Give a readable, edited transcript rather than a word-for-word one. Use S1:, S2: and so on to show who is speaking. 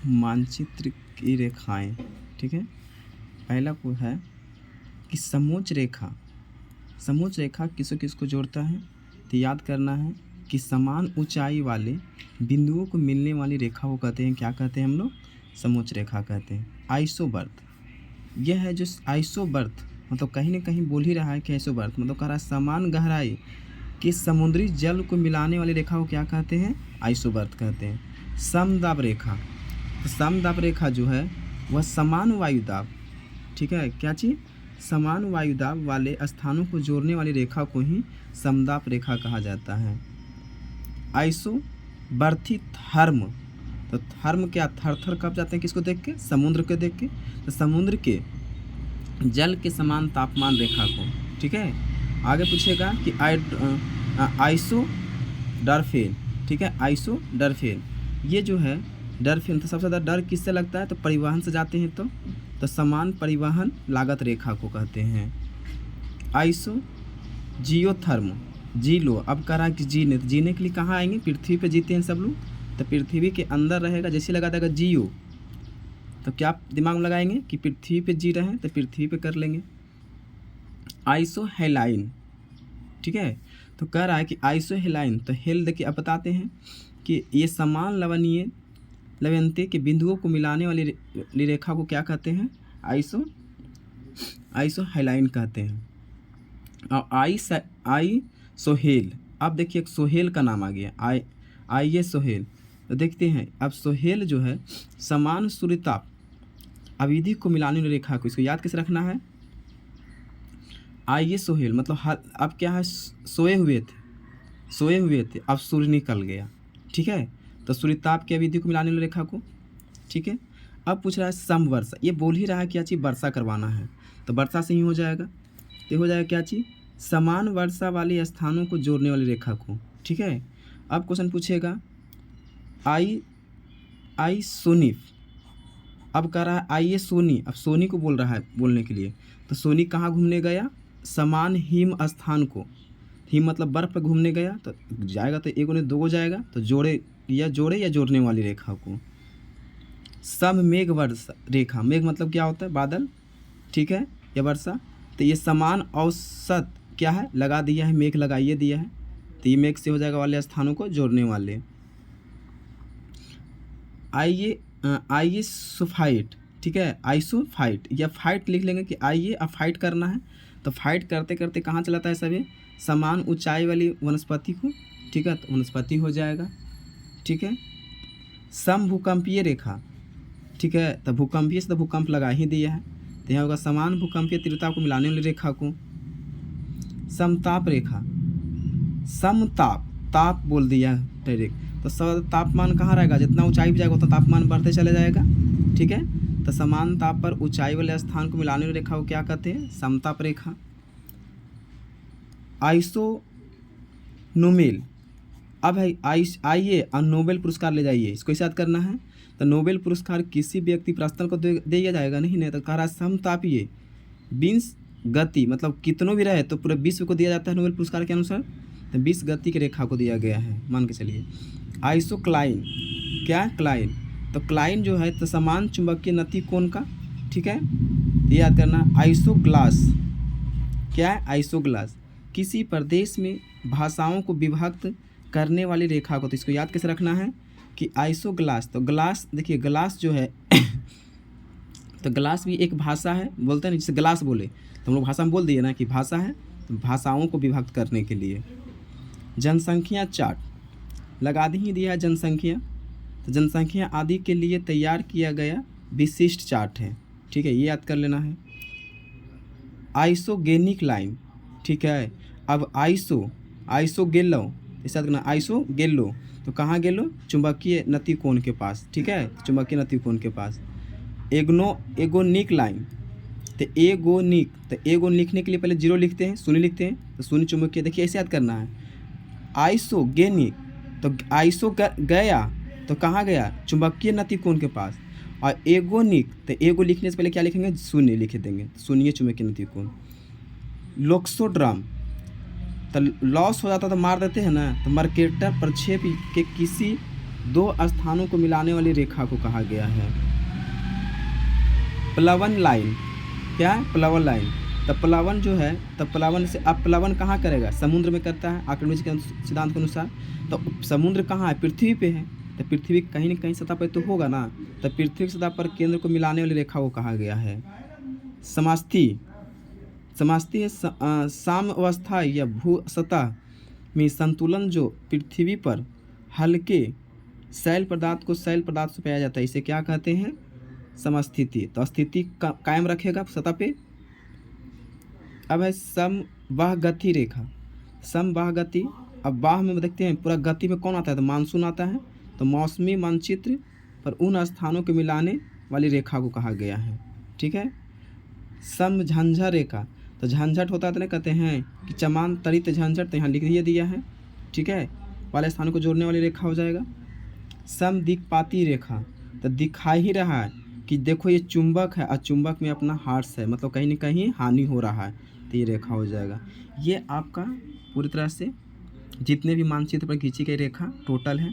S1: मानचित्र की रेखाएं। ठीक है, पहला को है कि समोच्च रेखा। समोच्च रेखा किसको किसको जोड़ता है, तो याद करना है कि समान ऊंचाई वाले बिंदुओं को मिलने वाली रेखा को कहते हैं, क्या कहते हैं हम लोग, समोच्च रेखा कहते हैं। आइसोबर्थ, यह है जो आइसोबर्थ मतलब कहीं ना कहीं बोल ही रहा है कि आइसोबर्थ मतलब कह रहा है समान गहराई कि समुद्री जल को मिलाने वाली रेखा को क्या कहते हैं, आइसोबर्थ कहते हैं। समदाब रेखा, तो समदाब रेखा जो है वह समान वायुदाब, ठीक है, क्या चीज़, समान वायुदाब वाले स्थानों को जोड़ने वाली रेखा को ही समदाब रेखा कहा जाता है। आइसोबर्थी थर्म, तो थर्म क्या, थर थर कब जाते हैं किसको देख के, समुद्र को देख के, तो समुद्र के जल के समान तापमान रेखा को। ठीक है, आगे पूछेगा कि आइसोडर्फेन, ठीक है, आइसोडर्फेन, ये जो है डर्फेन, तो सबसे ज़्यादा डर किससे लगता है, तो परिवहन से जाते हैं, तो समान परिवहन लागत रेखा को कहते हैं। आइसो जियोथर्म, जी लो, अब कह रहा है कि जीने, तो जीने के लिए कहाँ आएंगे, पृथ्वी पे जीते हैं सब लोग, तो पृथ्वी के अंदर रहेगा, जैसे लगा देगा जियो, तो क्या दिमाग में लगाएंगे कि पृथ्वी पे जी रहे हैं, तो पृथ्वी पे कर लेंगे। आइसोहेलाइन, ठीक है, तो कह रहा है कि आइसोहेलाइन, तो हेल देखिए अब बताते हैं कि ये समान लवणीय के बिंदुओं को मिलाने वाली रेखा को क्या कहते हैं, आइसोहेलाइन कहते हैं। और आइसोहेल, अब देखिए सोहेल का नाम आ गया, आइए सोहेल, तो देखते हैं अब सोहेल जो है समान सूर्यताप अवधि को मिलाने वाली रेखा को, इसको याद कैसे रखना है, आइए सोहेल मतलब अब क्या है, सोए हुए थे अब सूर्य निकल गया, ठीक है, तो सूर्यताप की अवधि को मिलाने वाली रेखा को। ठीक है, अब पूछ रहा है समवर्षा, ये बोल ही रहा है क्या चीज़, वर्षा करवाना है, तो वर्षा से ही हो जाएगा, तो हो जाएगा क्या चीज़, समान वर्षा वाले स्थानों को जोड़ने वाली रेखा को। ठीक है, अब क्वेश्चन पूछेगा आई सोनिफ, अब कह रहा है आइए सोनी, अब सोनी को बोल रहा है बोलने के लिए, तो सोनी कहाँ घूमने गया, समान हिम स्थान को, हिम मतलब बर्फ़ पर घूमने गया, तो जाएगा तो एक ने दो जाएगा, तो जोड़े या जोड़ने वाली रेखा को। सम मेघ वर्षा रेखा, मेघ मतलब क्या होता है, बादल, ठीक है, या वर्षा, तो ये समान औसत क्या है, लगा दिया है, मेघ लगाइए दिया है, तो ये मेघ से हो जाएगा वाले स्थानों को जोड़ने वाले। आइए सुफाइट, ठीक है, आइसोफाइट या फाइट लिख लेंगे कि आइए अब फाइट करना है, तो फाइट करते करते कहाँ चलाता है सभी, समान ऊंचाई वाली वनस्पति को, ठीक है, तो वनस्पति हो जाएगा। ठीक है, समभूकंपीय रेखा, ठीक है, तो भूकंपीय से तो भूकंप लगा ही दिया है, तो यहाँ होगा समान भूकंपीय तीव्रता को मिलाने वाली रेखा को। समताप रेखा, समताप, ताप बोल दिया डायरेक्ट, तो तापमान कहाँ रहेगा, जितना ऊंचाई भी जाएगा उतना तापमान बढ़ते चले जाएगा। ठीक है, तो समान ताप पर ऊंचाई वाले स्थान को मिलाने वाली रेखा को क्या कहते हैं, समताप रेखा। आइसोनोमेल, अब है आइए और नोबेल पुरस्कार ले जाइए, इसको याद करना है, तो नोबेल पुरस्कार किसी व्यक्ति प्रश्न को दे दिया जाएगा नहीं, तो कह रहा है समतापीय बीन्स गति मतलब कितनों भी रहे तो पूरे विश्व को दिया जाता है नोबेल पुरस्कार के अनुसार, तो 20 गति की रेखा को दिया गया है, मान के चलिए। आइसोक्लाइन, क्या क्लाइन, तो क्लाइन जो है तो समान चुंबकीय नति कोण का, ठीक है, तो याद करना। आइसोग्लास, क्या है, आइसोग्लास, किसी प्रदेश में भाषाओं को विभक्त करने वाली रेखा को, तो इसको याद कैसे रखना है कि आइसोग्लास, तो ग्लास देखिए ग्लास जो है तो ग्लास भी एक भाषा है, बोलते हैं ना, जिसे ग्लास बोले तो हम लोग भाषा में बोल दिए ना कि भाषा है, तो भाषाओं को विभक्त करने के लिए। जनसंख्या चार्ट लगा ही दिया है, जनसंख्या, तो जनसंख्या आदि के लिए तैयार किया गया विशिष्ट चार्ट है, ठीक है, ये याद कर लेना है। आइसोगेनिक लाइन, ठीक है, अब आइसोगेलो, इस याद करना, आइसोगेलो, तो कहाँ गेलो, चुंबकीय नति कोण के पास, ठीक है, चुंबकीय नति कोण के पास। एगोनिक लाइन, तो एगोन लिखने के लिए पहले जीरो लिखते हैं, शून्य लिखते हैं, तो शून्य चुंबकीय, देखिए ऐसे याद करना है। आइसोगेनिक, तो आइसो गया तो कहाँ गया, चुंबकीय नति कोण के पास, और एगोनिक, तो एगो लिखने से पहले क्या लिखेंगे, शून्य लिख देंगे, शून्य चुंबकीय नति कोण। लोक्सोड्राम, तो लॉस हो जाता तो मार देते हैं ना, तो मर्केटर प्रक्षेप के किसी दो स्थानों को मिलाने वाली रेखा को कहा गया है। प्लवन लाइन, क्या है? प्लवन लाइन। तो प्लवन जो है, तो प्लवन से अब प्लवन कहाँ करेगा? समुद्र में करता है आर्किमिडीज के सिद्धांत के अनुसार। तो समुद्र कहाँ है? पृथ्वी पे है। तो पृथ्वी कहीं न कहीं सतह पर तो होगा ना। तो पृथ्वी की सतह पर केंद्र को मिलाने वाली रेखा को कहा गया है समस्थि। समस्थि है साम्यावस्था या भू सतह में संतुलन जो पृथ्वी पर हल्के शैल पदार्थ को शैल पदार्थ से पाया जाता है, इसे क्या कहते हैं? समस्थिति। तो स्थिति कायम रखेगा सतह पे। अब है समबाह गति रेखा। समबाह गति, अब बाह में देखते हैं पूरा गति में कौन आता है? तो मानसून आता है। तो मौसमी मानचित्र पर उन स्थानों को मिलाने वाली रेखा को कहा गया है। ठीक है। समझंझा रेखा, तो झंझट होता है तो नहीं कहते हैं कि चमान तरित झंझट, तो यहाँ लिख दिया है। ठीक है, वाले स्थानों को जोड़ने वाली रेखा हो जाएगा। समदिक्पाती रेखा, तो दिखा ही रहा है कि देखो ये चुंबक है और चुंबक में अपना हार्स है, मतलब कहीं ना कहीं हानि हो रहा है, तो ये रेखा हो जाएगा। ये आपका पूरी तरह से जितने भी मानचित्र पर खींची गई रेखा टोटल है